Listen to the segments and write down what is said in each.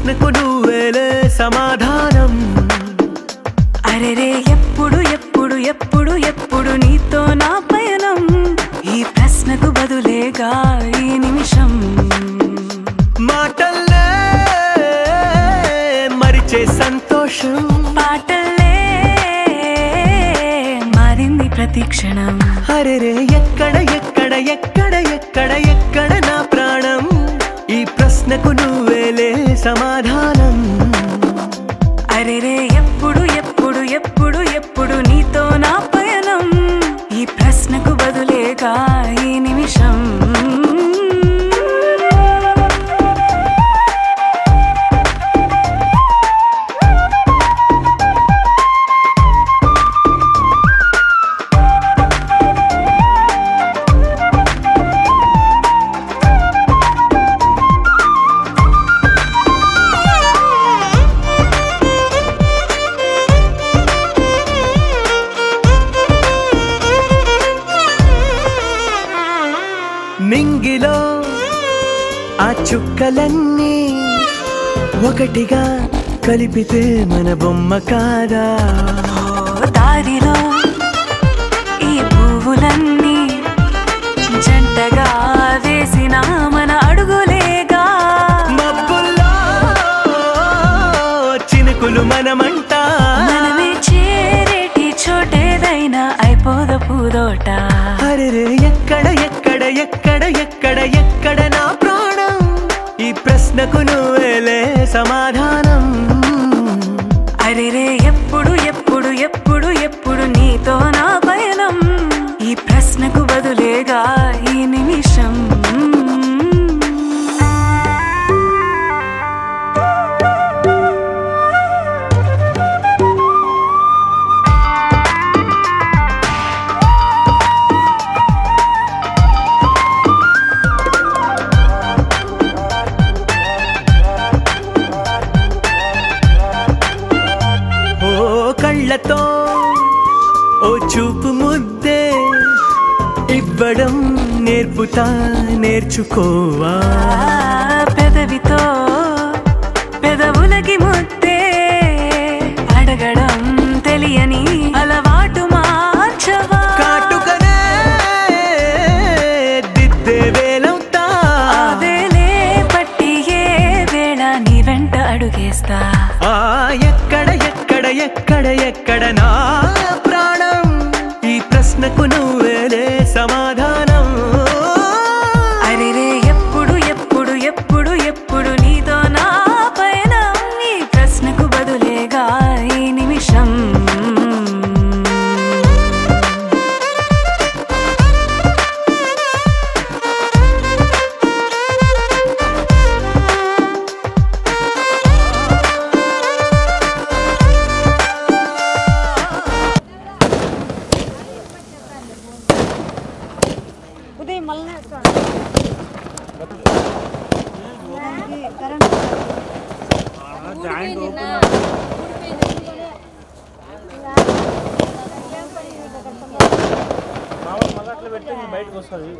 ప్రశ్నకు నువ్వేలే సమాధానం. అరెరే ఎప్పుడు ఎప్పుడు ఎప్పుడు ఎప్పుడు నీతో నా పయనం, ఈ ప్రశ్నకు బదులేగా ఈ నిమిషం. మాటల్లే మరిచే సంతోషం, పాటల్లే మారింది ప్రతి క్షణం. అరెరే ఎక్కడ ఎక్కడ ఎక్కడ ఎక్కడ ఎక్కడ నా ప్రాణం, ఈ ప్రశ్నకు నువ్వేలే సమాధానం. అరెరే ఎప్పుడు ఎప్పుడు ఎప్పుడు ఎప్పుడు నీతో నా పయనం, ఈ ప్రశ్నకు బదులేగా ఈ నిమిషం. నింగిలో ఆ చుక్కలన్నీ ఒకటిగా కలిపితే మన బొమ్మ కాదా? దారిలో ఈ పువ్వులన్నీ జంటగా వేసిన మన అడుగులేగా. మబ్బుల్లో చినుకులు మనమంట, మనమే చేరేటి చోటేదైనా అయిపోద పూదోట. అరెరే ఎక్కడ ఎక్కడ ఎక్కడ ఎక్కడ ఎక్కడ నా ప్రాణం, ఈ ప్రశ్నకు నువ్వేలే సమాధానం. అరెరే ఎప్పుడు ఎప్పుడు ఎప్పుడు ఎప్పుడు నీతో నా పయనం, ఈ ప్రశ్నకు బదులేగా ఈ నిమిషం. కళ్ళతో ఓ చూపు ముద్దే ఇవ్వడం నేర్పుతా, నేర్చుకోవా. పెదవితో పెదవులకి ముద్దే అడగడం తెలియని అలవాటు మార్చవా. కాటుకనే దిద్దే వేలవుతా, ఆ వేలే పట్టి ఏ వేళ నీ వెంట అడుగేస్తా. ఎక్కడ ఎక్కడ ఎక్కడ ఎక్కడ నా ప్రాణం, ఈ ప్రశ్నకు నువ్వేలే సమాధానం. అరెరే ఎప్పుడు ఎప్పుడు ఎప్పుడు ఎప్పుడు నీతో నా పయనం, ఈ ప్రశ్నకు బదులేగా ఈ నిమిషం. బయటకు వస్తుంది.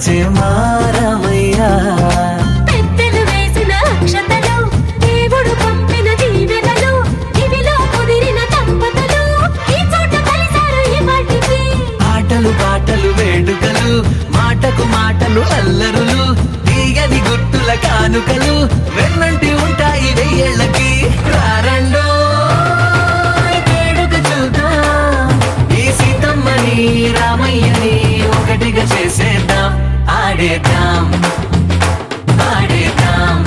వచ్చే మారమయ్యా పెద్దలు వేసిన అక్షతలు దేవుడు పంపిన దీవెనలు ఇవిలో కుదిరిన దంపతులు ఈ చోట కలిసారు ఈ వాటికి ఆటలు పాటలు వేడుకలు మాటకు మాటలు అల్లరులు తీయని గుర్తుల కానుకలు వెన్నంటి ఉంటాయి వెయ్యేళ్ళకి రారండో వేడుక చూద్దాం ఈ సీతమ్మని రామయ్యని ఒకటిగా చేసేద్దాం ఆడేద్దాం ఆడేద్దాం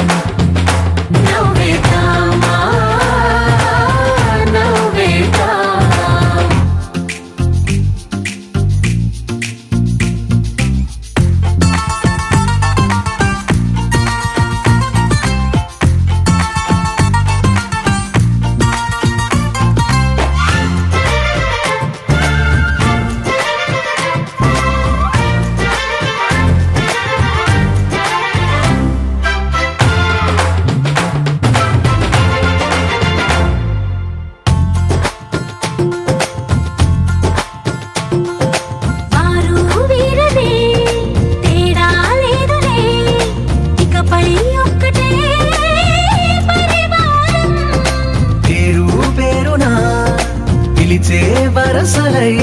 నవ్వేద్దాం నవ్వేద్దాం వరసలై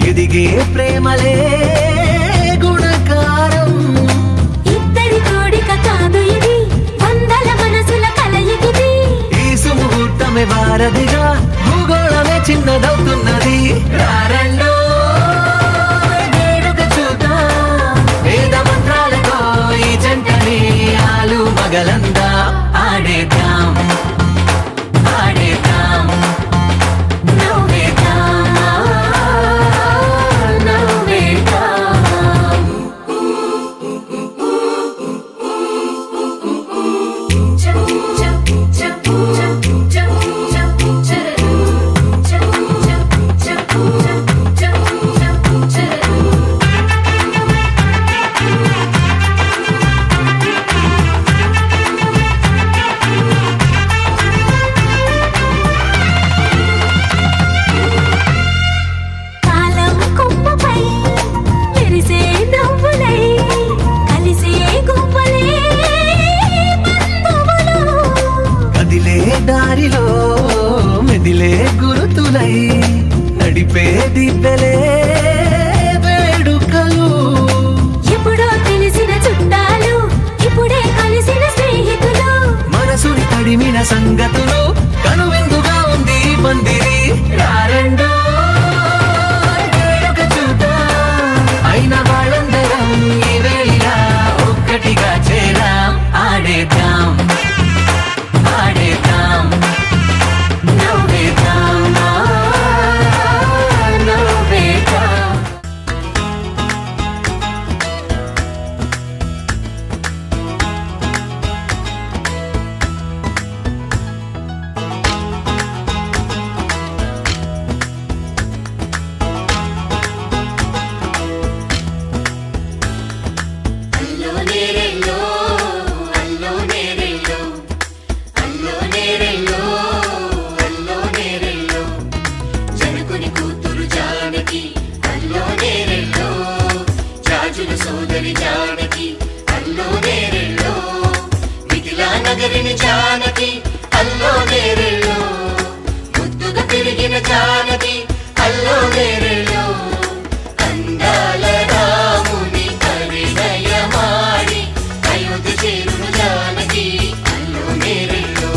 ఎదిగే ప్రేమలే గుణకారం ఇద్దరి కోడిక కాదు ఇది వందల మనసుల కలయికిది ఈ సుముహూర్తమే వారధిగా భూగోళమే చిన్నదవుతున్నది రారండో వేడుక చూద్దాం వేద మంత్రాలతో ఈ జంటని ఆలు మగలందా ఆడేద్దాం ఆడేద్దాం దారిలో మెదిలే గురుతులై నడిపే దివ్వెలే వేడుకలు ఎప్పుడో తెలిసిన చుట్టాలు ఇప్పుడే కలిసిన స్నేహితులు మనసుని తడిమిన సంగతులు కనువిందుగా ఉంది పందిరి రారండో వేడుక చూద్దాం అయిన వాళ్ళందరం ఈ వేళ ఒక్కటిగా చేరాం ఆడేద్దాం ఆడేద్దాం నవ్వేద్దాం నవ్వేద్దాం సోదరి జానకి అల్లో నేరెళ్ళో మిథిలా నగరిని జానకి అల్లో నేరెళ్ళో ముద్దుగా పెరిగిన జానకి అల్లో నేరెళ్ళో అందాల రాముని పరిణయమాడి అయోధ్య చేరును జానకి అల్లో నేరెళ్ళో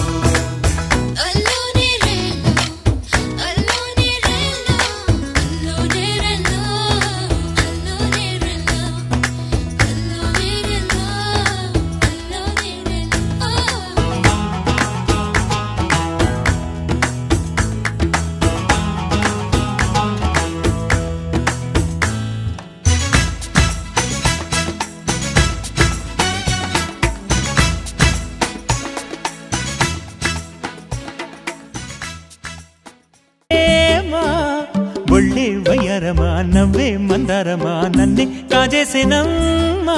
ఒళ్ళే వయ్యారమా నవ్వే మందారమా నన్నే కాజేసేనమ్మా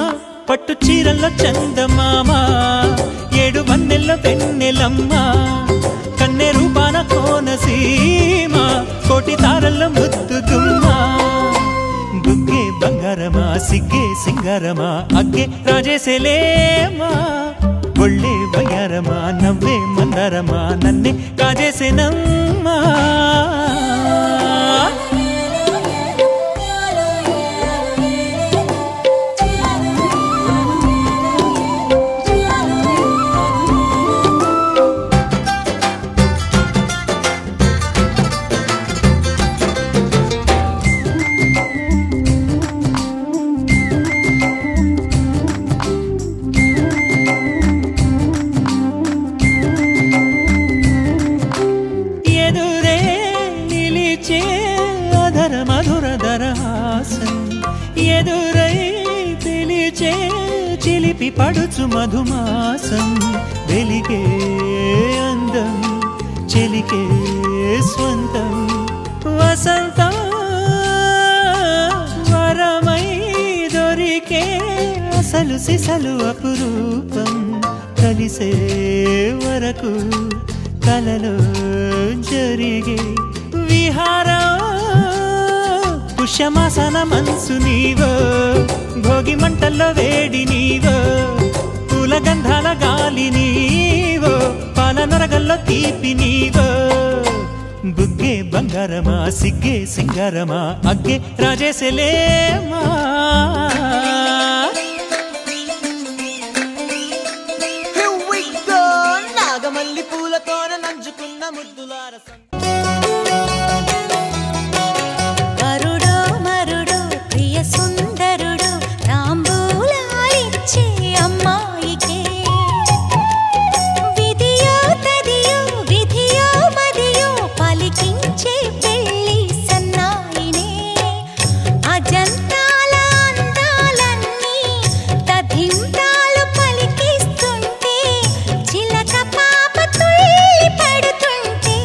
పట్టు చీరల్లో చందమామ ఏడు వన్నెల్లో వెన్నెలమ్మ కన్నె రూపాన కోనసీమ కోటి తారల్లో ముద్దు దుమ్మ బుగ్గే బంగారమా సిగ్గే సింగారమా అగ్గే రాజేసేలేమా ఒళ్ళే వయ్యారమా నవ్వే మందారమా నన్నే కాజేసేనమ్మా ఎదురై పిలిచే చిలిపి పడుచు మధుమాసం వెలిగే అందం చెలికే స్వంతం వసంతం వరమై దొరికే అసలు సిసలు అపురూపం కలిసే వరకు కలలో జరిగే విహారం పుష్యమాసన మనసు నీవో భోగి మంటల్లో వేడి నీవో పూల గంధాల గాలి నీవో పాల నరగల్లో తీపి నీవో బుగ్గే బంగారమా సిగ్గే సింగారమా అగ్గే రాజేసేలేమా నాగమల్లి పూలతోన నంచుకున్న ముద్దులార సుందరుడు తాంబూలాలిచ్చే అమ్మాయికే విధియో తదియో విధియో మదియో పలికించే పెళ్లి సన్నాయినే అజంతాల అందాలన్నీ తధింతాలు పలికిస్తుంటే చిలక పాప తుళ్ళి పడుతుంటే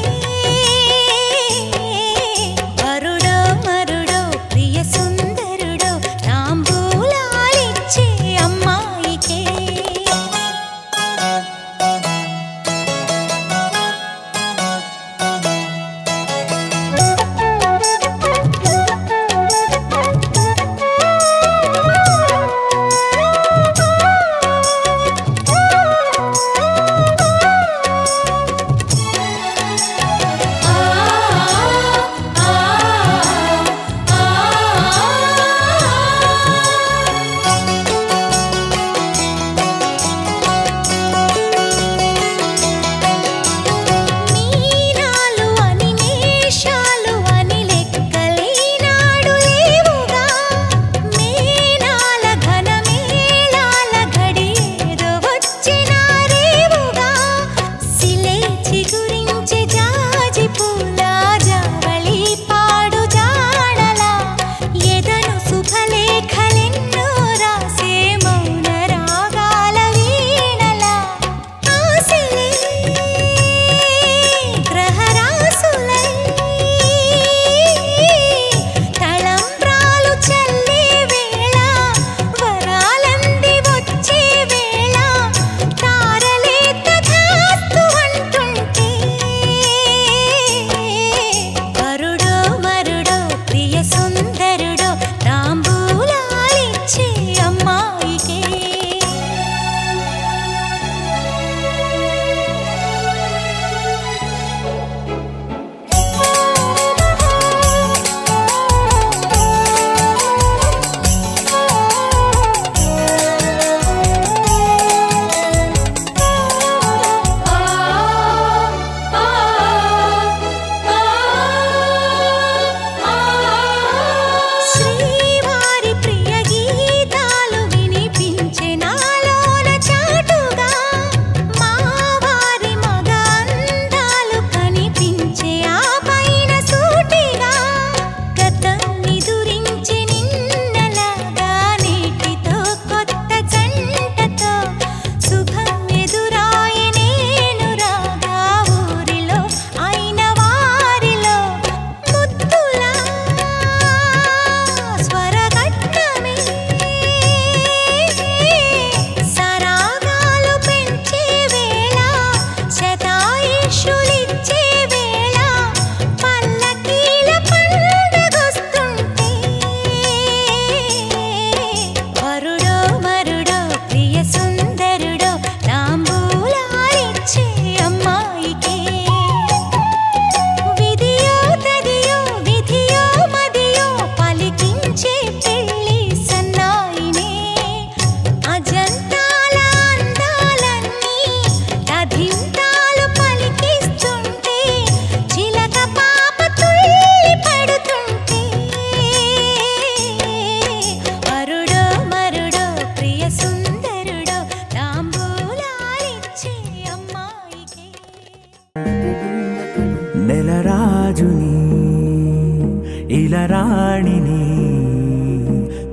సిరిల రాణిని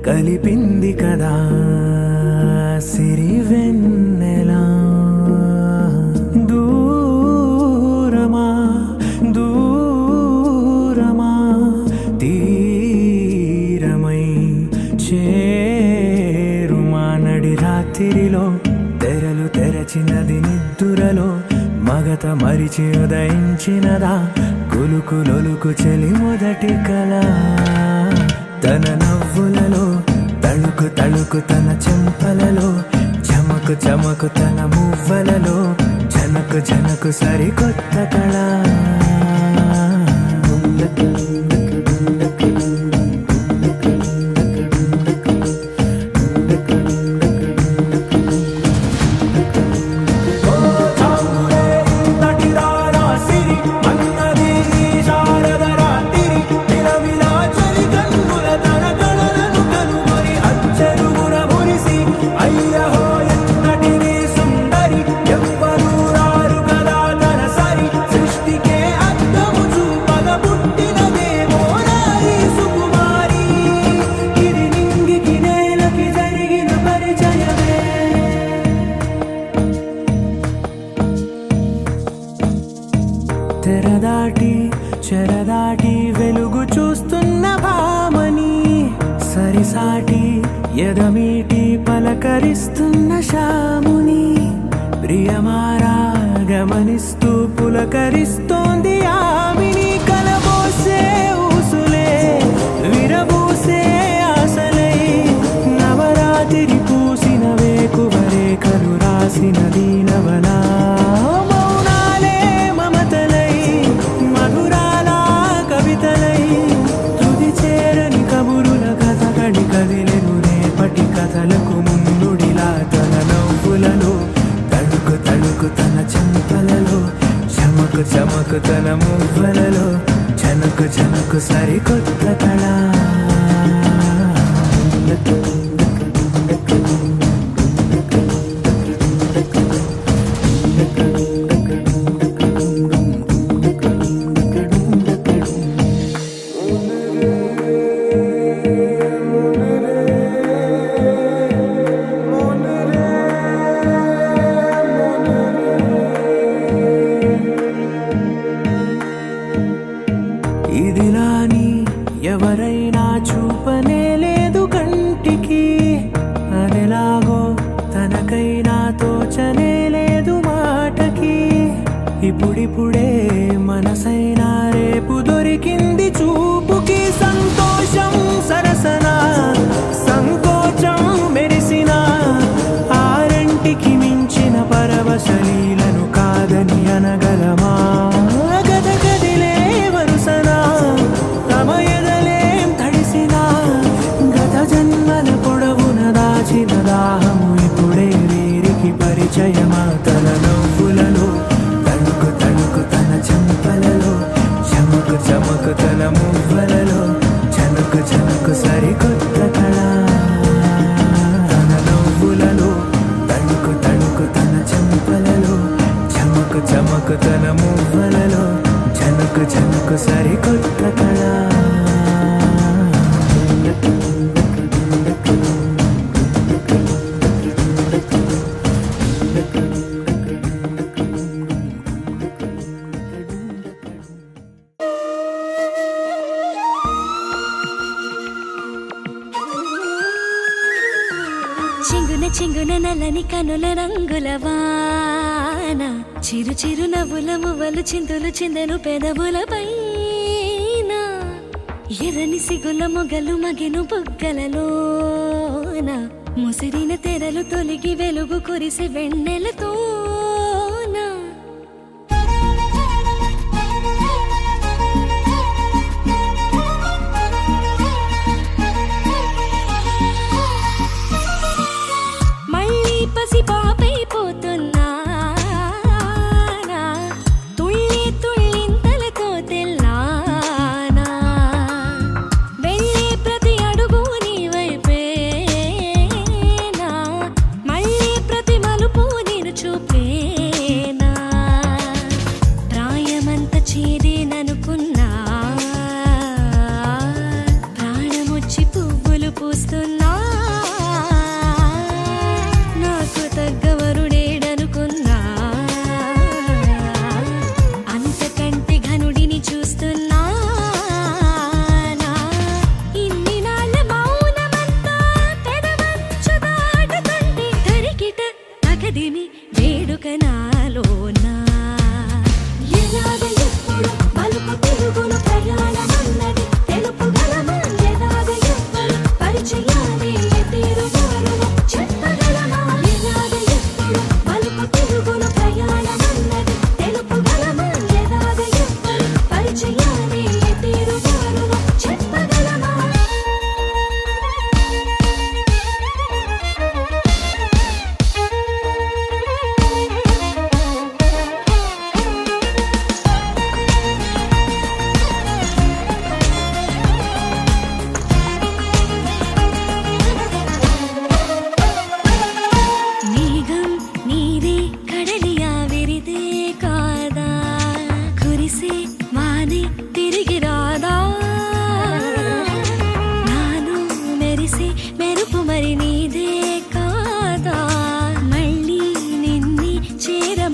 కలిపింది కదా సిరి వెన్నెలా దూరమా దూరమా తీరమై చేరుమా నడి రాత్రిలో తెరలు తెరచినది నిద్దురలో మగత మరిచి ఉదయించినదా కులుకు లొలుకు చెలి మొదటి కళ తన నవ్వులలో తళుకు తళుకు తన చెంపలలో చమకు చమకు తన మువ్వలలో జనకు జనకు సరికొత్త కళ చెరదాటి వెలుగు చూస్తున్న భామని సరిసాటి ఎదమీటి పలకరిస్తున్న శాముని ప్రియమారా గమనిస్తూ పులకరిస్తోంది ఆమిని కలబోసే ఊసులే విరబూసే ఆశలై నవరాత్రి పూసిన వేకువరే కలు రాసిన దీనవనా కదిలెను రేపటి కథలకు ముందుడిలా తన నవ్వులలో తళుకు తళుకు తన చెంపలలో చమకు చమకు తన మువ్వలలో జనకు జనకు సరికొత్త కళ ఇదిలాని ఎవరైనా చూపనే లేదు కంటికి అదెలాగో తనకైనా తోచనే లేదు మాటకి ఇప్పుడిప్పుడే మనసైనా రేపు దొరికింది చూపుకి సంతోషం సరసన సంకోచం మెరిసిన ఆరంటికి మించిన పరవశలీలను కాదని అనగలమా దాహము ఇప్పుడే వీరికి పరిచయమా తన నవ్వులలో తణుకు తణుకు తన చెంపలలో చమకు చమకు తన మువ్వలలో జనకు జనకు సరికొత్త కళ తన నవ్వులలో తణుకు తణుకు తన చెంపలలో చమకు చమకు తన మువ్వలలో జనకు జనకు సరికొత్త కళ చెంగున చెంగున నల్లని కనుల రంగుల వాన చిరు చిరు నవ్వుల మువ్వలు చిందులు చిందెను పెదవుల పైన ఎర్రని సిగుల మొగలు మగెను బుగ్గలలోన ముసిరిన తెరలు తొలిగి వెలుగు కురిసి వెన్నెలతోన పసి పాపైపోతున్నా తుళ్ళి తుళ్ళింతలతో తెల్లానా వెళ్ళే ప్రతి అడుగు నీ వైపేనా మళ్ళీ ప్రతి మలుపు నేను చూపే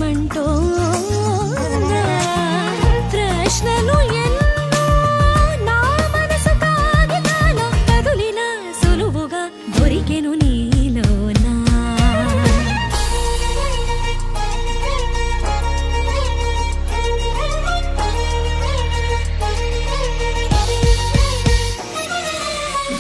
అంటూ ప్రశ్నలు ఎన్నో నా మనసు కాగితాల కదులిన సులువుగా దొరికెను నీలోనా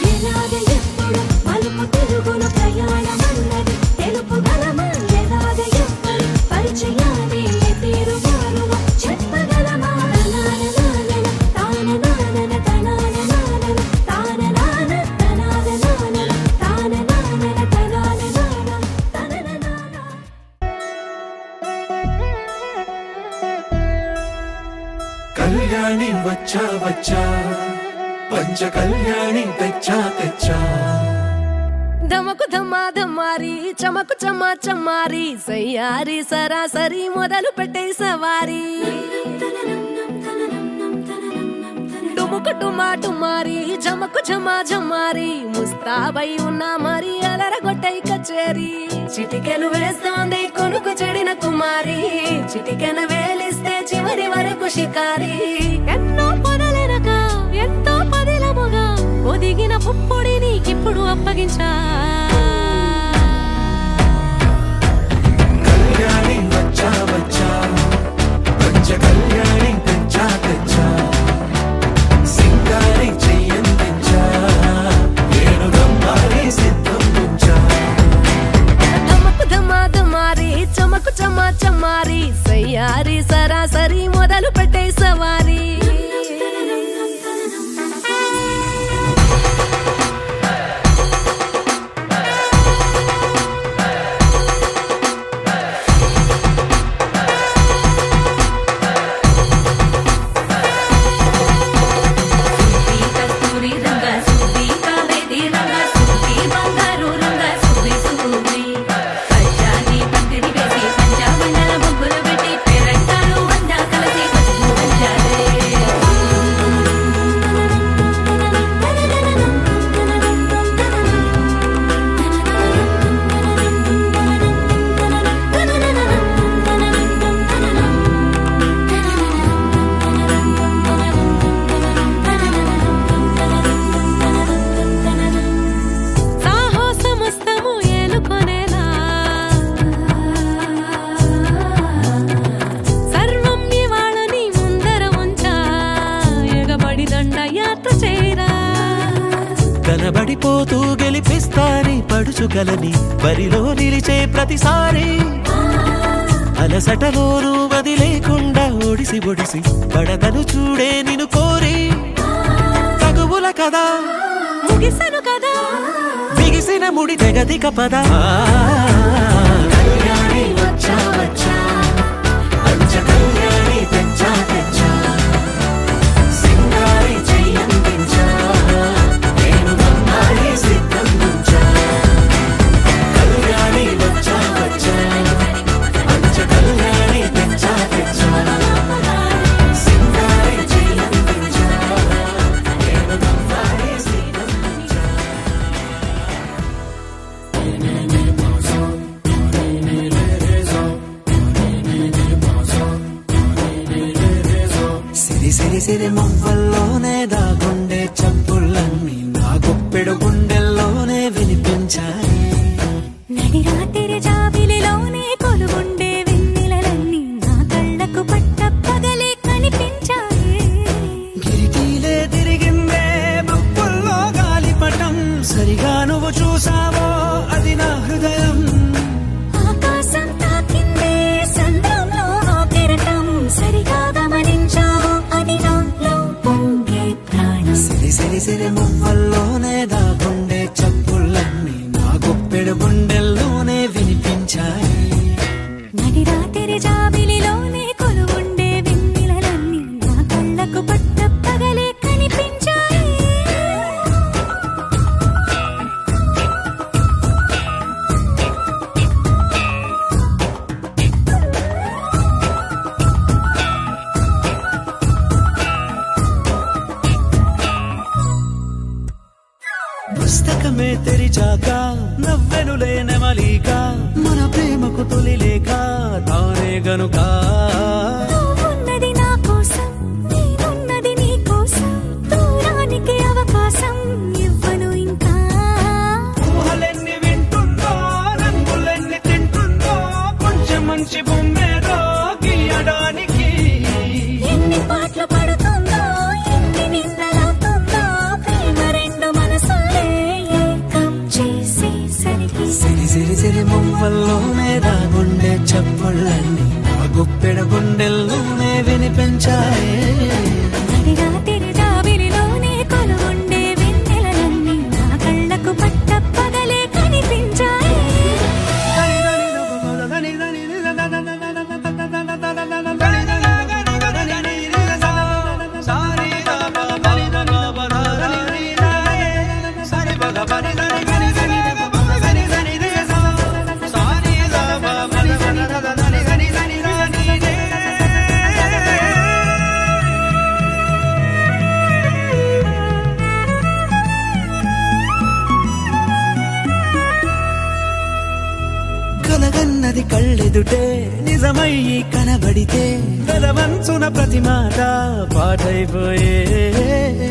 ఎలాగ ఎప్పుడు మలుపు తిరుగును ప్రయాణమన్నది తెలుపుగలమా ఎలాగ ఎప్పుడు పరిచయాన్ని తీరు మారును చెప్పగలమా కళ్యాణి వచ్చా వచ్చా పంచ కళ్యాణి తెచ్చా తెచ్చా ధమకు ధమా ధమారి చమకు చమా చమారి సయ్యారి సరాసరి మొదలు పెట్టే సవారి డుముకు టుమా టుమారి జమకు ఝమా ఝమారి ముస్తాబై ఉన్నా మరి అలరగొట్టై కచేరి చిటికెను వేస్తోంది కొనుకు చెడిన కుమారి చిటికెన వేలిస్తే చివరి వరకు షికారి ఎన్నో పొదలెనక ఎంతో పదిలముగా ఒదిగిన పుప్పొడి నీకిప్పుడు అప్పగించా కళ్యాణి వచ్చా వచ్చా పంచ కళ్యాణి తెచ్చా తెచ్చా సింగారి చెయ్యందించా నేను గమ్మారి సిద్ధం ఉంచా ధమకు ధమా ధమారి చమకు చమా చమారి సయ్యారి సరాసరి మొదలు పెట్టే సవారి కనబడిపోతూ గెలిపిస్తాని పడుచుకలని బరిలో నిలిచే ప్రతిసారి అలసటలోనూ వది లేకుండా ఒడిసి ఒడిసి పడతను చూడే నిన్ను కోరి తగువుల కదా ముగిసెను కదా బిగిసిన ముడి తెగదిక పద కళ్యాణి వచ్చా వచ్చా పంచ కళ్యాణి తెచ్చా తెచ్చా సింగారి చెయ్యందించా నేను గమ్మారి సిద్ధం ఉంచా కళ్యాణి వచ్చా వచ్చా పంచ కళ్యాణి తెచ్చా తెచ్చా సింగారి చెయ్యందించా నేను గమ్మారి సిద్ధం ఉంచా సిరి సిరి సిరి మొవ్వల్లోనే దాగుండే చప్పుళ్ళన్నీ నా గుప్పెడు గుండెల్లోనే వినిపించాయి నడి రాత్రి జాబిలిలోనే కొలువుండే వెన్నెలలన్నీ నా కళ్ళకు పట్ట పగలే కనిపించాయి గిరిటీలే తిరిగిందే బొప్పుల్లో గాలిపటం సరిగా నువ్వు చూసావో అది నా హృదయం ఆకాశం తాకిందే సంద్రంలో ఆ కెరటం సరిగా గమనించావు అది నాలో పొంగే ప్రాణం సిరి సిరి సిరి మొవ్వల్లోనే దాగుండే చప్పుళ్ళన్నీ నా గుప్పెడు గుండెల్లోనే వినిపించాయి నడి రాత్రి జాబిలిలోనే కొలువుండే వెన్నెలలన్నీ నా కళ్ళకు పట్ట పగలే కనిపించాయి పుస్తకమే తెరిచాక నవ్వెనులే నెమలిక మన ప్రేమకు తొలి లేక తానే గను ఇవ్వనుగా నువ్వున్నది నా కోసం నేనున్నది నీ కోసం దూరానికి అవకాశం ఇవ్వను ఇంకా ఊహలెన్ని వింటుందో రంగులెన్ని తింటుందో కొంచెం మంచి బొమ్మేదో గీయడానికి ఎన్ని పాటలు పడుతుందో ఎన్ని నిందలవుతుందో ప్రేమ రెండు మనసులే ఏకం చేసేసరికి సిరి సిరి సిరి మువ్వల్లోనే రాగుండే చప్పుళ్ళన్నీ ఆ గుప్పెడ గుండెల్లోనే వినిపించాయే నడిరాత్రి జాబిలిలోనే కొలువుండే వెన్నెలలన్నీ నా కళ్ళకు పట్టపగలే కనిపించాయి కలగన్నది కళ్ళెదుటే నిజమయ్యి కనబడితే గలవంచున ప్రతి మాట పాటైపోయే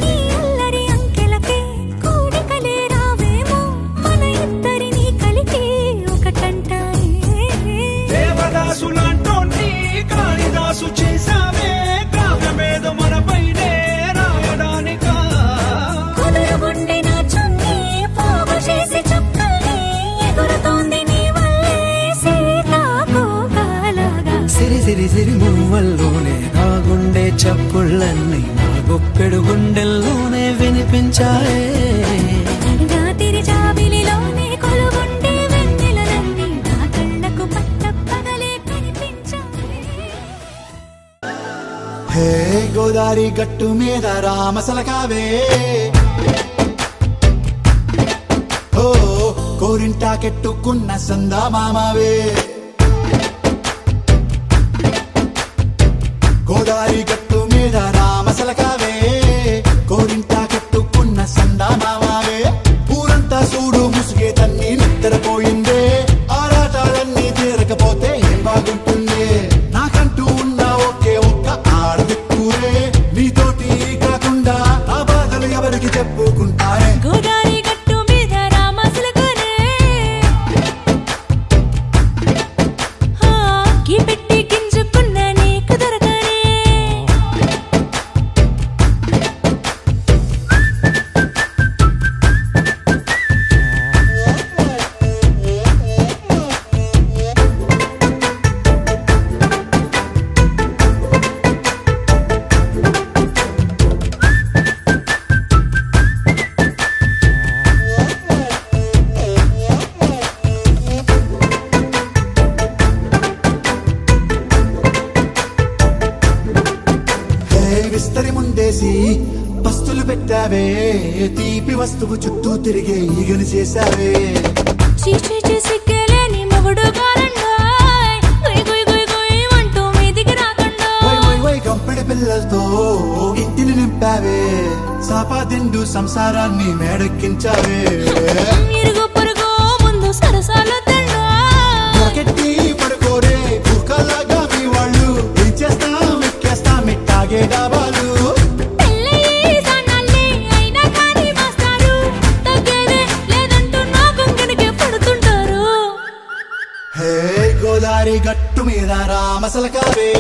ఈ అల్లరి అంకెలకే కోరికలే రావేమో మన ఇద్దరిని కలిపి ఒకటంటాయే దేవదాసులాంటోని కాళిదాసు చేసావే కావ్యమేదో మనపైనే రాయడానికా కుదురుగుండె నా చున్నీ పోగు చేసి చుక్కల్ని ఎగురుతోంది నీ వల్లే సీతాకోకలాగా సిరి సిరి సిరి మువ్వల్లోనే రాగుండే చప్పుళ్ళన్నీ నా గుప్పెడు గుండెల్లోనే వినిపించాయే నడిరాత్రి జాబిలిలోనే కొలువుండే వెన్నెలలన్నీ నా కళ్ళకు పట్టపగలే కనిపించాయి హే గోదారి గట్టు మీద రామసలకావే ఓ కోరింటాకెట్టుకున్న సందా మామావే గోదారి గట్టు మీద రామసలకావే కోరింటాకెట్టుకున్న సందా మామావే ఊరంతా చూడు ముసుగే తన్ని నిద్రపోయిందే ఆరాటాలన్నీ తీరకపోతే ఏం బాగుంటుంది నాకంటూ ఉన్న ఒకే ఒక్క ఆడదిక్కురే నీతోటి కాకుండా నా బాధలు ఎవరికి చెప్పుకుంటారే గోదారి గట్టు మీద రామసలకరే కి పెట్టి గింజుకున్న నీకు దొరకనే హే విస్తరి ముందేసి పస్తులు పెట్టావే తీపి వస్తువు చుట్టూ తిరిగే ఈగలు చేశావే చీచి సిగ్గలేని మొగుడు గారండాయ్ గుయ్ గుయ్ గుయ్ గుయ్ అంటూ మీదికి రాకండా వై వై వై గంపెడి పిల్లలతో ఇంటిని నింపావే సాపాదిండు సంసారాన్ని మేడెక్కించావే ఇరుగు పొరుగు ముందు సరసాలు తండా రాకెట్టి పడుకోరే కుక్కలాగా మీ వాళ్ళు ఏం చేస్తాం ఎక్కేస్తాం ఇట్టాగే డాబాలు పెళ్ళయి సన్నాళ్ళే అయినా కానీ మాస్తారు తగ్గేదే లేదంటూ నా కొంగనికే పడుతుంటారు హే గోదారి గట్టు మీద రామసలకావే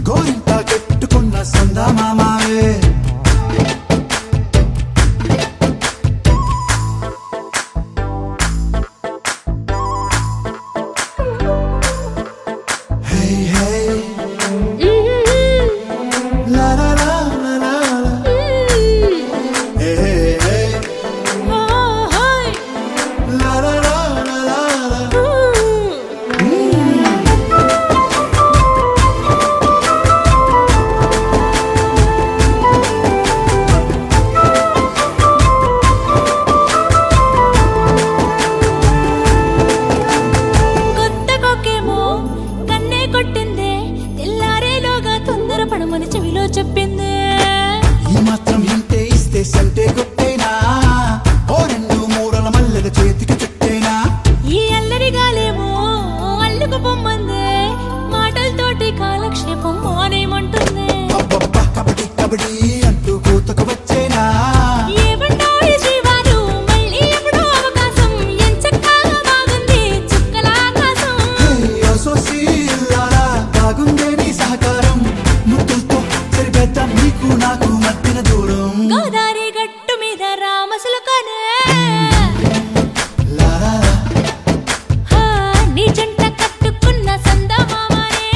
గోరింట కెట్టుకున్న సందా మామావే హే హే లా లా లా లా లా లా. హే హే ఓ హోయ్ లా లా లా లా లా లా. పొమ్మందే మాటలతోటి కాలక్షేపం మానేమంటుంది కబడ్డీ కబడ్డీ అంటూ కూతకు వచ్చేనా ఏమంటావు జీవాలు మళ్ళీ ఎప్పుడో అవకాశం ఎంచక్కా బాగుంది చుక్కల ఆకాశం బాగుందే నీ సహకారం ముద్దులతో సరిపెద్దాం నీకు నాకు మధ్యన దూరం గోదారి గట్టు మీద రామసులకనే నీ జంట కట్టుకున్న సందమామనే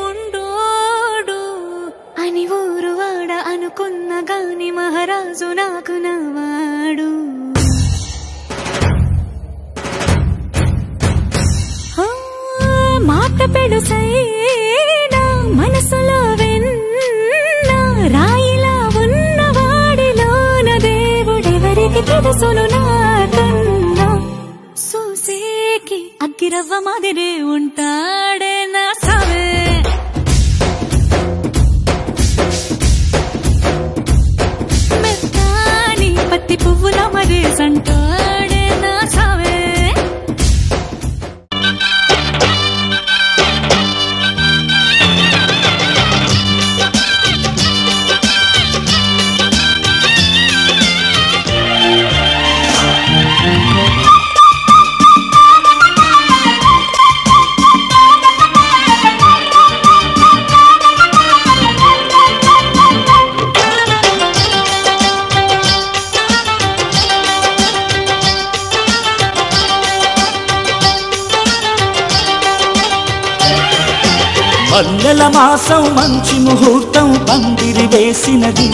విడుముండోడు అని ఊరు వాడ అనుకున్న గాని మహారాజు నాకు నవాడు మాట పెడుసైనా మనసులో వెన్న రాయిలా ఉన్నవాడిలోన దేవుడెవరికి తెలుసును నాకన్నా సూసేకి అగ్గిరవ్వ మాదిరే ఉంటాడే నా సావే మెత్తాని పత్తి పువ్వుల మరేసంటాడే నా సావే మల్లెల మాసం మంచి ముహూర్తం పందిరి వేసినది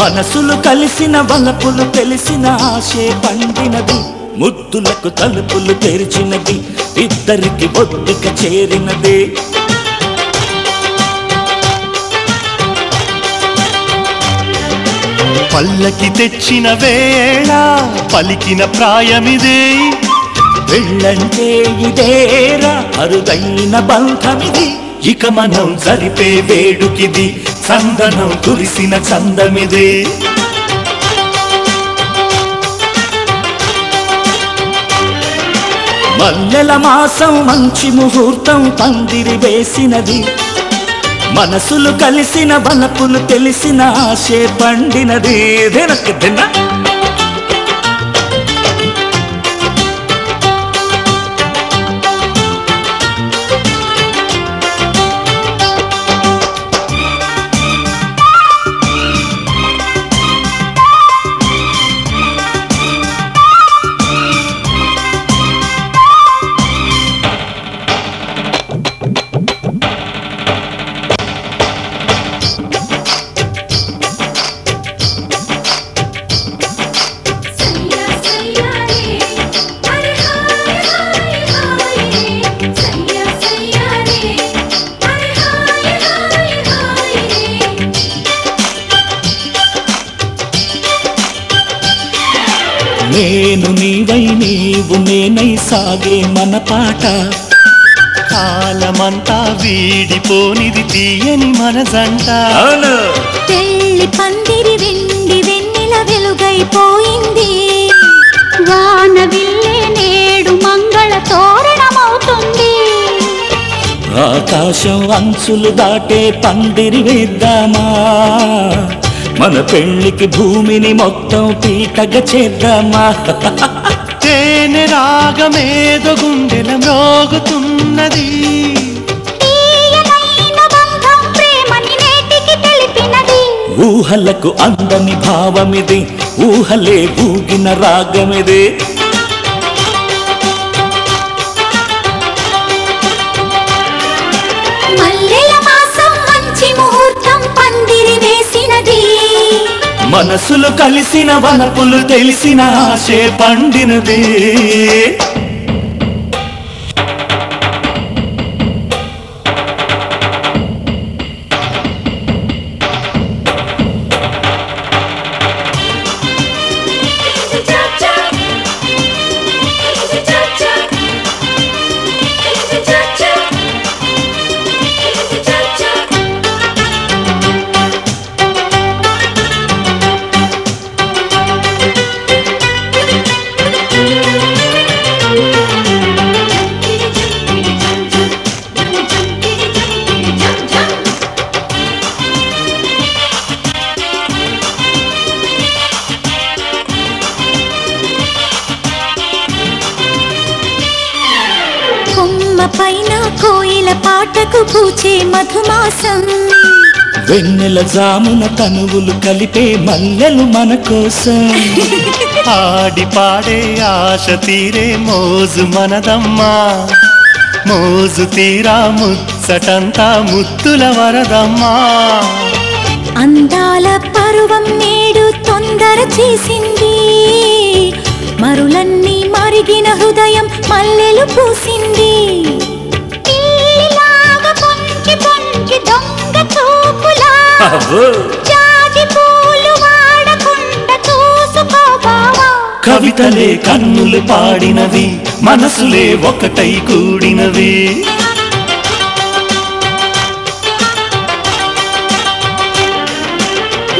మనసులు కలిసిన వలపులు తెలిసిన ఆశే పండినది ముద్దులకు తలుపులు తెరిచినది ఇద్దరికి ఒడ్డుక చేరినది పల్లకి తెచ్చిన వేళ పలికిన ప్రాయమిదే వెళ్ళంటే ఇదేరా అరుదైన బంధమిది ఇక మనం జరిపే వేడుకిది చందనం కురిసిన చందమిదే మల్లెల మాసం మంచి ముహూర్తం పందిరి వేసినది మనసులు కలిసిన వలపులు తెలిసిన ఆశే పండినది వెనక్కి తిన్న నేను నీవై నీవు నేనై సాగే మన పాట కాలమంతా వీడిపోనిది తీయని మన జంట పెళ్లి పందిరి వెండి వెన్నెల వెలుగైపోయింది వాన విల్లే నేడు మంగళ తోరణమవుతుంది ఆకాశం అంచులు దాటే పందిరి వేద్దామా మన పెళ్లికి భూమిని మొత్తం పీటగా చేద్దామా తేనె రాగమేదో గుండెల మ్రోగుతున్నది ఊహలకు అందని భావమిది ఊహలే ఊగిన రాగమిది మనసులు కలిసిన వనపులు తెలిసిన ఆశే పండినది పూచే మధుమాసం వెన్నెల జామున తనువులు కలిపే మల్లెలు మన కోసం ఆడి పాడే ఆశ తీరే మోజు మనదమ్మా మోజు తీరా ముచ్చటంతా ముత్తుల వరదమ్మా అందాల పరువం నేడు తొందర చేసింది మరులన్నీ మరిగిన హృదయం మల్లెలు పూసింది పొంచి పొంచి దొంగ చూపులా జాజి పూలు వాడకుండా చూసుకోబావా కవితలే కన్నులు పాడినవి మనసులే ఒకటై కూడినవి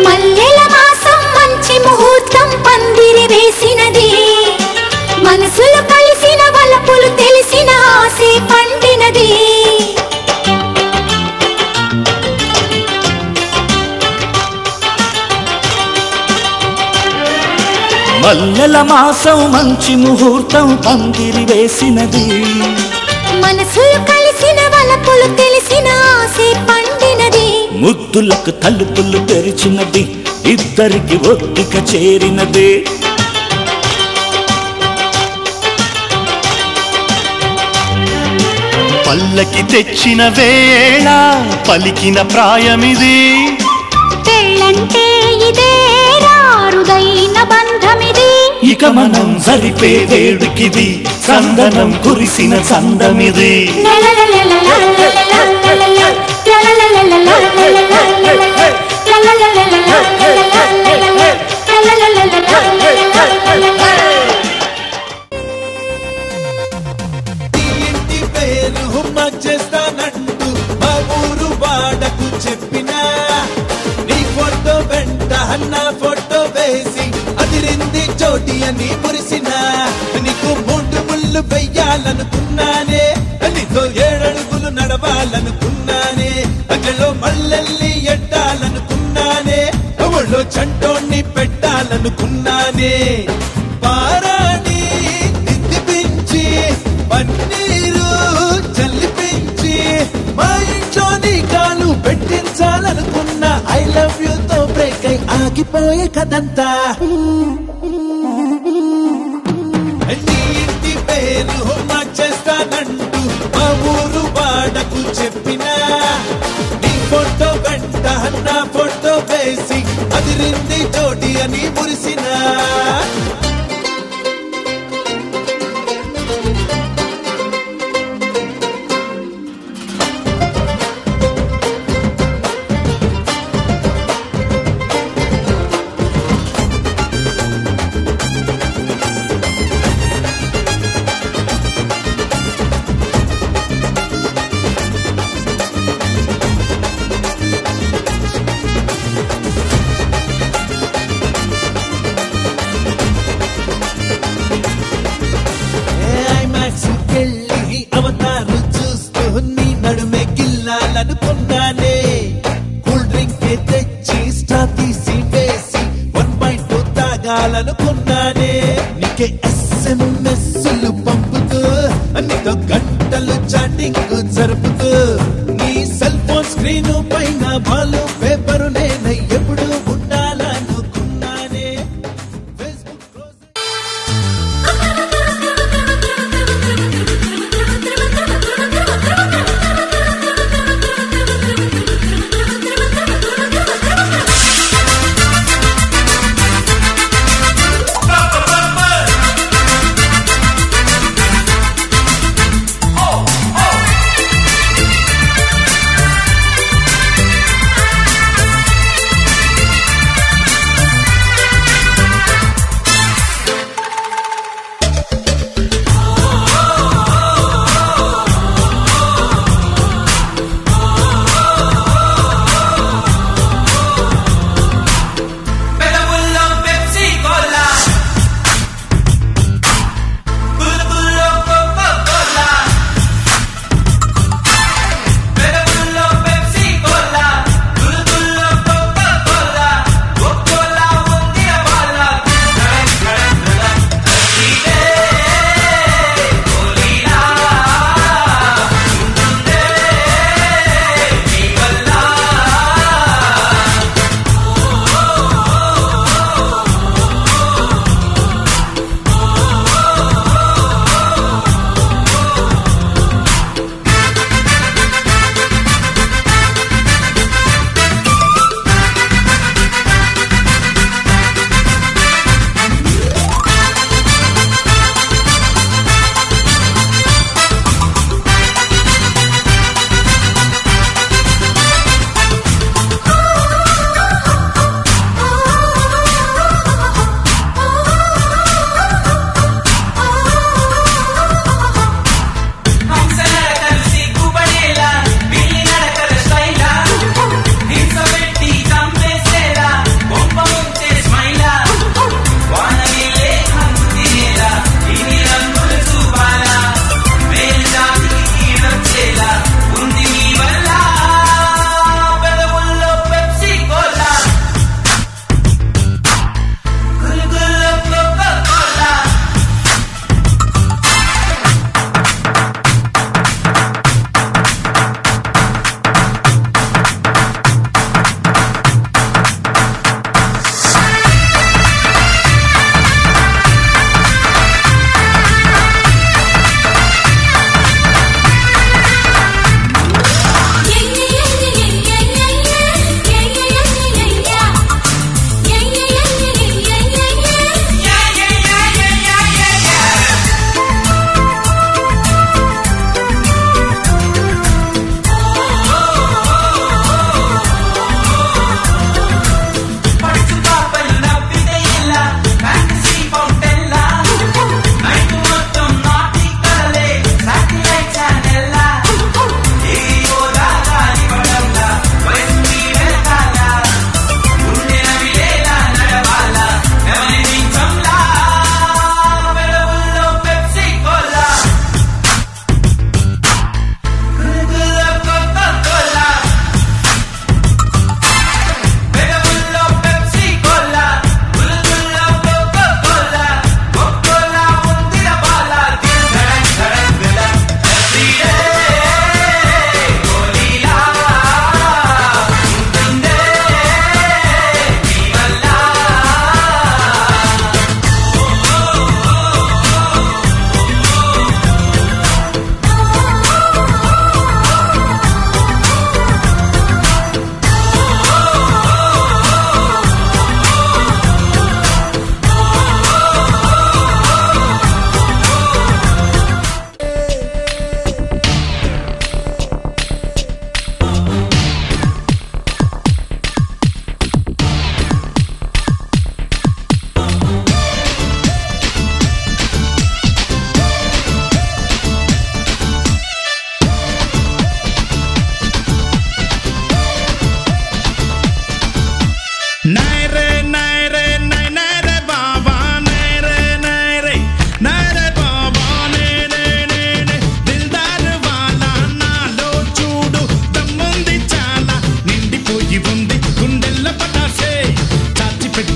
మల్లెల మాసం మంచి ముహూర్తం పందిరి వేసినది మనసులు కలిసిన వలపులు తెలిసిన ఆసే పండినది మల్లెల మాసం మంచి ముహూర్తం పందిరి వేసినది మనసులు కలిసిన వలపులు తెలిసిన ఆసే పండినది ముద్దులకు తలుపులు తెరిచినది ఇద్దరికి ఒత్తిక చేరినది పల్లకి తెచ్చిన వేళ పలికిన ప్రాయమిది పెళ్ళంటే ఇదే రారుదైన బంధమిది ఇక మనం జరిపే వేడుకిది సందనం కురిసిన చందమిది ఇంటి పేరు మార్చేస్తానంటూ మా ఊరు వాడకు చెప్పినా నీ ఫోటో వెంట అన్న ఫోటో వేసి అదిరింది చోటి అని మురిసినా నీకు 3 ముళ్ళు వెయ్యాలనుకున్నానే నీతో 7 అడుగులు నడవాలనుకున్నానే అగలో మల్లెల్లి ఎట్టాలనుకున్నానే ఒళ్ళో చంటోణ్ణి పెట్టాలనుకున్నానే పారాణి దిద్దిపించి పన్నీరు చల్లిపించి మా ఇంట్లో నీ కాలు పెట్టించాలనుకున్నా ఐ లవ్ యూ తో బ్రేక్ అయి ఆగిపోయే కదంతా నీ ఇంటి పేరు మార్చేస్తానంటూ మా ఊరు వాడకు చెప్పినా నీ ఫోటో వెంట నా ఫోటో వేసి అదిరింది జోడి అని మురిసినా అవతారు చూస్తూ నీ నడుమే గిల్లాలనుకున్నానే కూల్ డ్రింక్ తెచ్చి స్ట్రా తీసి వేసి 1.2 తాగాలనుకున్నానే నీకే SMS పంపుతూ నీతో గంటలు చాటింగ్ జరుపుతూ నీ సెల్ ఫోన్ స్క్రీన్ పైన బాలు పేపరు నేనే ఎప్పుడు ఉండాలనుకున్నానే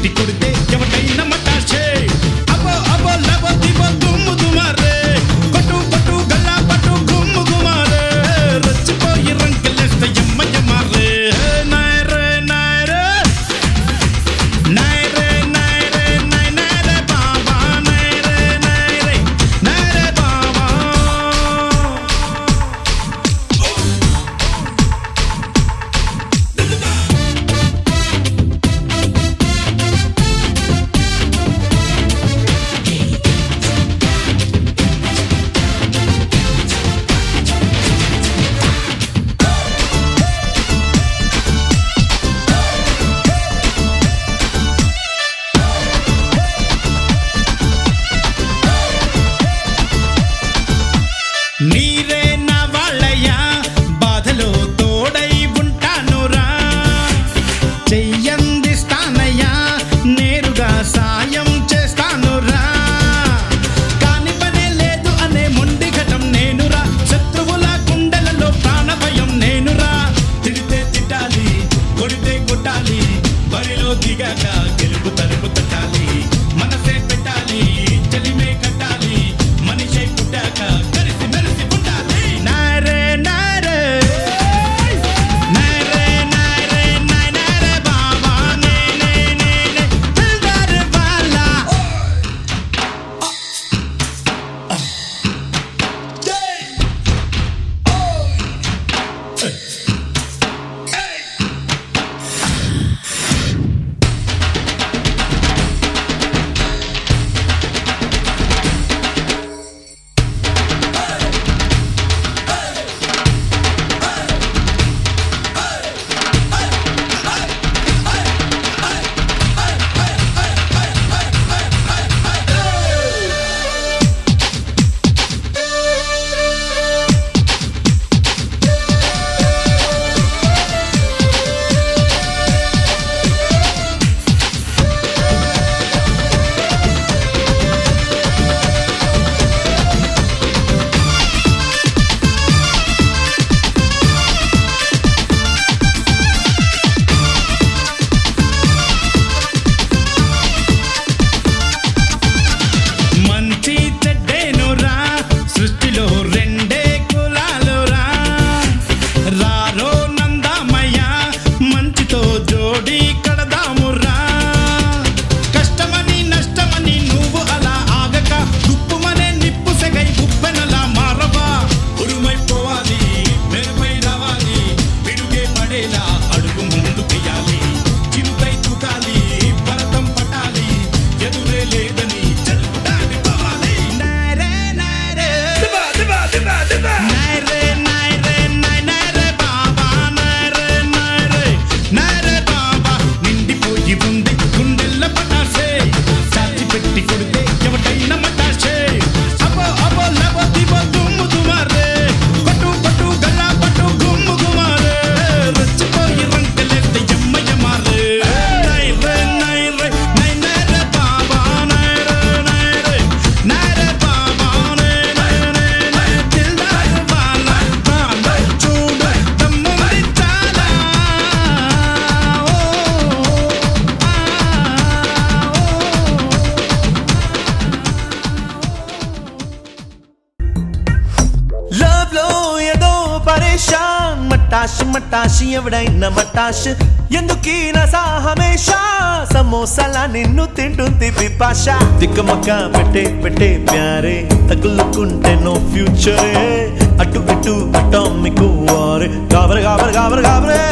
పెట్టి కొడితే ఎవటైనా మటాషే అబో అబో లబో దిబో దుమ్ము దుమారే కొట్టు కొట్టు గల్లా పట్టు గుమ్ము గుమారే రచ్చిపోయి రంకెలేస్తే యమ్మ యమారే నాయరే నాయరే నాయరే నాయరే నాయరే బాబా నాయరే నాయరే నాయరే బాబా నీరే నా వాళ్ళయ్యా బాధలో తోడై ఉంటానురా చెయ్యందిస్తానయ్యా నేరుగా సాయం చేస్తానురా కాని పనే లేదు అనే మొండి ఘటం నేనురా శత్రువుల గుండెలలో ప్రాణభయం నేనురా తిడితే తిట్టాలి కొడితే కొట్టాలి బరిలో దిగాక గెలుపు తలుపు తట్టాలి మనసే పెట్టాలి చలిమే కట్టాలి మనిషే పుట్టాక కలిసి మెలిసి ఉండాలి నారే నారే నారే నారే నారే బాబా నేనే నేనే దిల్దార్ వాలా మంచి చెడ్డేనురా సృష్టిలో రెండే కులాలురా రారో నందామయ్య మంచితో జోడి కడదామురా కష్టమని నష్టమని నువ్వు అలా ఆగక గుప్పుమనే నిప్పు సెగై గుప్పెనలా మారవా ఉరుమైపోవాలి మెరుపై రావాలి పిడుగే పడేలా అడుగు ముందుకెయ్యాలి చిరుతై తూకాలి భరతం పట్టాలి ఎదురే లేదని చెడుపు దాటిపోవాలి నారే నారే నారే నారే నారే బాబా నారే నారే నారే బాబా నిండిపోయి ఉంది గుండెల్ల పటాసే చాచి పెట్టి కొడితే ఎవటైనా మటాసే అబో అబో లబో దిబో దుమ్ము దుమారే పట్టు పట్టు గల్లా పట్టు గుమ్ము గుమారే రచ్చిపోయి రంకెలేస్తే యమ్మ యమారే నాయరే నాయరే నాయరే బాబా నాయరే నాయరే నాయరే బాబా నాయరే నాయరే దిల్దార్ వాలా బాలా చూడు దమ్ముంది చాలా లవ్ లో ఏదో పరేషాన్ మటాష్ మటాష్ ఎవడైనా మటాష్ ఎందుకీ నసా హమేషా సమోసాలా నిన్ను తింటుంది పిపాష తిక్కమక్క పెట్టే పెట్టే ప్యారే తగులుకుంటే నో ఫ్యూచరే అటు ఇటు అటామిక్ వారే గాబరే గాబరే గాబరే గాబరే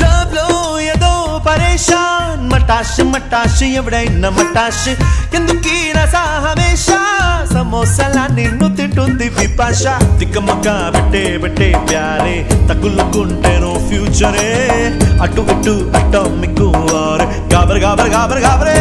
లవ్ లో ఏదో పరేషాన్ మటాష్ మటాష్ ఎవడైనా మటాష్ ఎందుకీ నసా హమేషా సమోసాలా నిన్ను తింటుంది పిపాష తిక్కమక్క పెట్టే పెట్టే ప్యారే తగులుకుంటే నో ఫ్యూచరే అటు ఇటు అటామిక్ వారే గాబరే గాబరే గాబరే గాబరే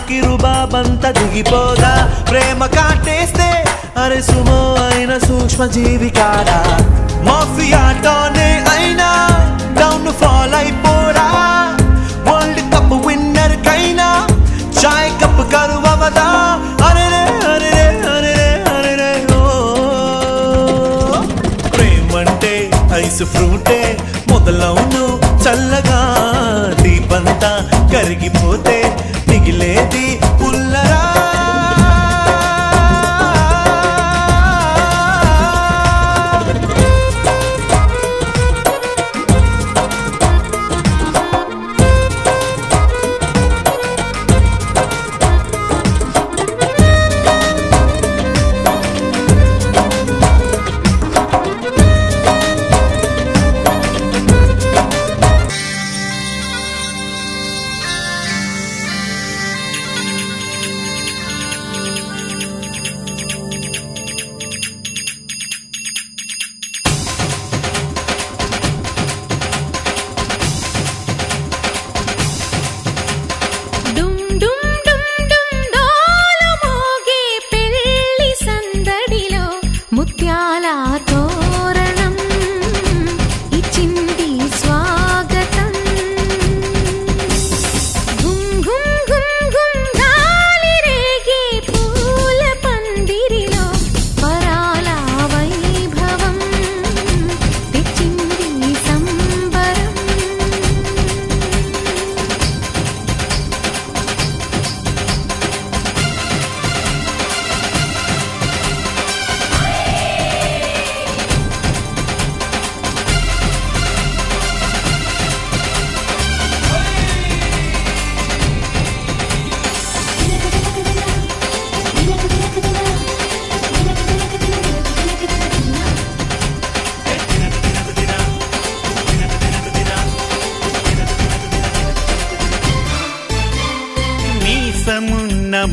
ఆశకి రుబాబంత దిగిపోదా ప్రేమ కాటేస్తే అరే సుమో అయిన సూక్ష్మ జీవి కాడా మాఫియాటోనే అయినా డౌన్ ఫాల్ అయిపోరా వరల్డ్ కప్ విన్నర్ కైనా చాయ్ కప్ కరువవదా అరే అరే అరే అరే ప్రేమంటే ఐస్ ఫ్రూటే మొదలవును చల్లగా దీపంతా కరిగిపోతే మిగిలేది పుల్లరా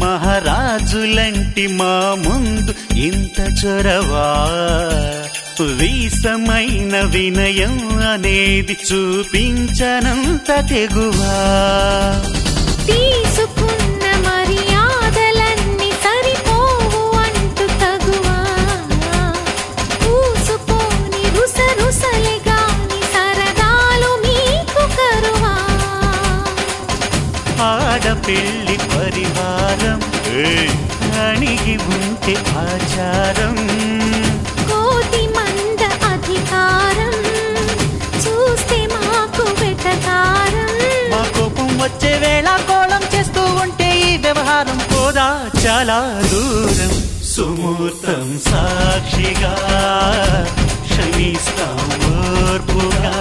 మహారాజులంటి మా ముందు ఇంత చొరవా వీసమైన వినయం అనేది చూపించనంత తెగువా తీసుకున్న మర్యాదలన్నీ సరిపోవు అంటూ తగువా పూసుకొని రుసరుసలే గాని సరదాలు మీకు కరువా ఆడపిల్లి పరివారం అణిగి ఉంటే ఆచారం కోటి మంద అధికారం చూస్తే మాకు వెటకారం మా కోపం వచ్చే వేళ కోళం చేస్తూ ఉంటే ఈ వ్యవహారం పోదా చాలా దూరం సుమూర్తం సాక్షిగా క్షమిస్తాం ఓర్పుగా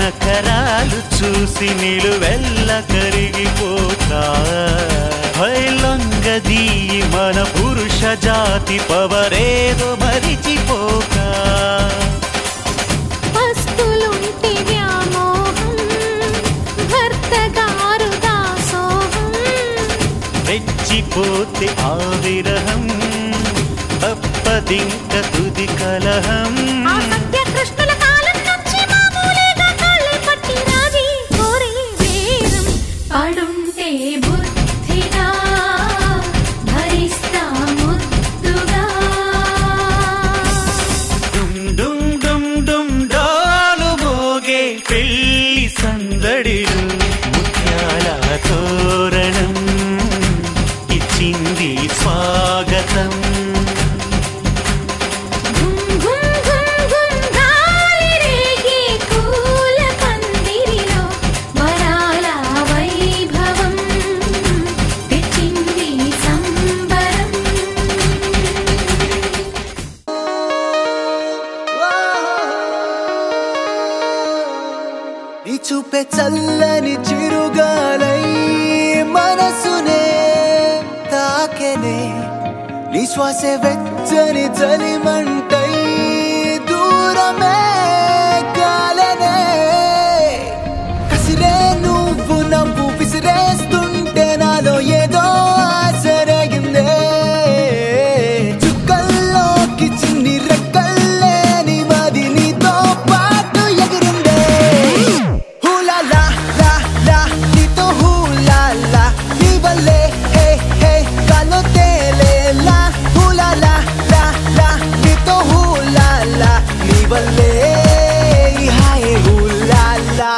నకరాలు చూసి నిలువెల్ల కరిగిపోతా లొంగదీ మన పురుష జాతి పవరేదో మరిచిపోక వస్తులుంటి వ్యామోహం భర్త గారు దాసోహం రెచ్చిపోతే ఆ విరహం తప్పదింక తుది కలహం కృష్ణుల కాలం నుంచి మామూలుగా కాళ్ళే పట్టి రాజీ కోరే వేరం పడుంటే బుద్ధిగా స్వాగతం. నీ చూపే చల్లని చిరుగాలై మనసునే తాకెనే, నీ శ్వాసే వెచ్చని చలిమంటై దూరమే కాలనే. కసిరే నువ్వు నవ్వు విసిరేస్తుంటే నాలో ఏదో ఆశరగిందే. చుక్కల్లోకి చిన్ని రెక్కల్లే నీ మది నీతో పాటు ఎగిరిందే. హూలాలా లా లా నీతో హూలాలా నీ వల్లే హే హే గాల్లో తేలేలా. హూలాలా లా లా నీతో హూలాలా నీ వల్లే హాయ్ హూలాలా.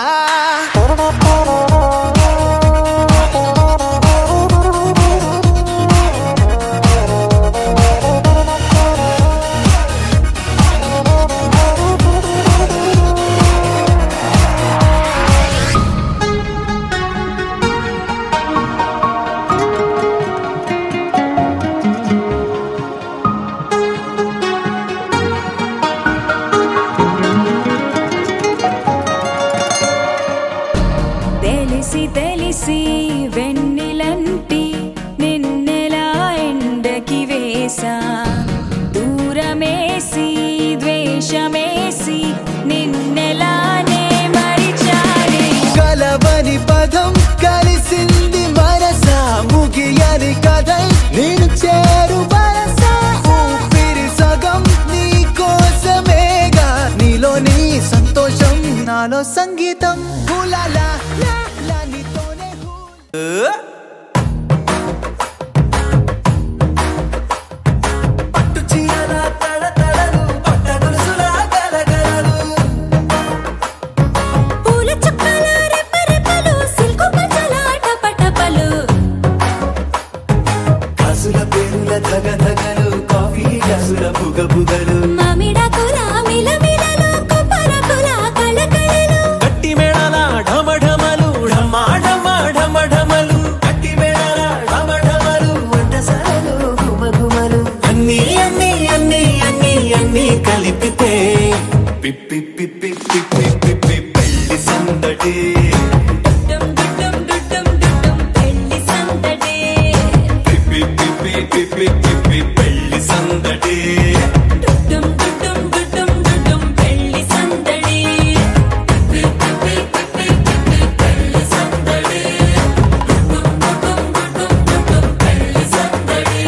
తెలిసి తెలిసి వెన్నెలంటి నిన్నెలా ఎండకి వేసా, దూరమేసి ద్వేషమేసి నిన్నెలానే మరిచానే. కలవని పదం కలిసింది మనసా, ముగియని కథై నేను చేరు వరసా. ఊపిరి సగం నీ కోసమేగా, నీలో నీ సంతోషం నాలో సంగీతం. హూలాలా లా లా నీతోనే పట్టు చీరల తడతడలు పట్టగొలుసుల గలగలలు. పూల చుక్కల రెప్పరెప్పలు సిల్కు పంచల టపటపలు. గాజుల పేరుల ధగధగలు కాఫీ గాజుల బుగబుగలు. మామిడాకుల మిలమిలలు కొబ్బరకుల కళకళలు. గట్టి మేళాల ఢమఢమలు ఢమా ఢమా ఢమఢమలు. గట్టి మేళాల ఢమఢమలు వంటసాలలు గుమగుమలు. అన్నీ అన్నీ అన్నీ అన్నీ అన్నీ కలిపితే పిప్పి పిప్పి పిప్పి పిప్పి పెళ్లి సందడి. డుడ్డుం డుడ్డుం డుడ్డుం డుడ్డుం పెళ్లి సందడి. పిప్పి పిప్పి పిప్పి పిప్పి పెళ్లి సందడి. డుడ్డుం డుడ్డుం డుడ్డుం డుడ్డుం పెళ్లి సందడి. పిప్పి పిప్పి పిప్పి పిప్పి పెళ్లి సందడి. డుడ్డుం డుడ్డుం డుడ్డుం డుడ్డుం పెళ్లి సందడి.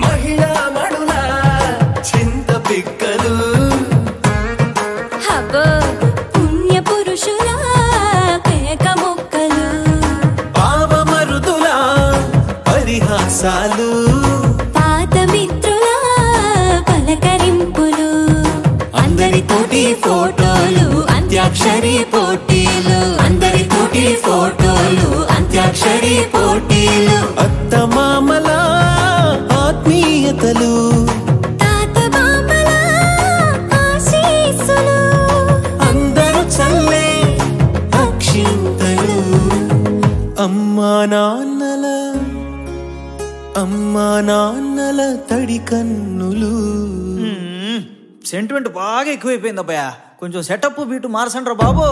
మహిళా మడుల చింత పిక్కలు. హబ్బో పుణ్య పురుషుల కేక ముక్కలు. పావమరుదుల పరిహాసాలు. పాత మిత్రుల పలకరింపులు. అందరితోటి ఫోటోలు అంత్యాక్షరి పోటీలు. అందరితోటి ఫోటోలు అంత్యాక్షరి పోటీలు. అత్తమామల ఆత్మీయతలు. తాత బామ్మల ఆశీస్సులు. అందరూ చల్లే అక్షింతలు. అమ్మా నాన్నల తడి కన్నులు. సెంటిమెంట్ బాగా ఎక్కువైపోయింది అబ్బాయా, కొంచెం సెటప్ బీటు మార్చండ్రా బాబు.